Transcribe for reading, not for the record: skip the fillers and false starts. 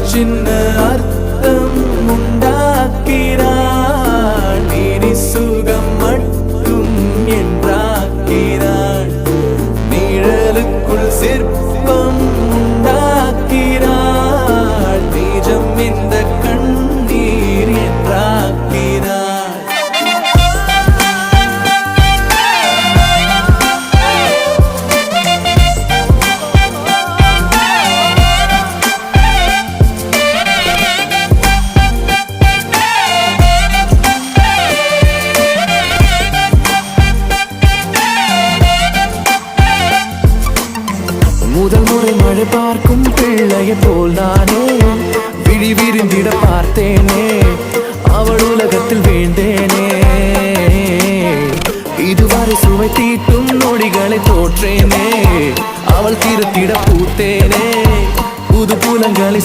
சின்ன அர்த்தம் உண்டாக்கிறாள். இனி சுகம் மட்டும் என்றாக்கிறாள். நிழலுக்குள் சிற்பம் உண்டாக்கிறாள். நிஜம் இந்த கண்ணீர் என்றாக்கிறாள். முதல் முறை மழை பார்க்கும் பிள்ளையை போல் நானே விழி விரிந்திட பார்த்தேனே. அவள் உலகத்தில் வீழ்ந்தேனே. இதுவரை சுவை தீட்டும் நொடிகளை தோற்றேனே. அவள் திருத்திட பூத்தேனே. புது புலங்களை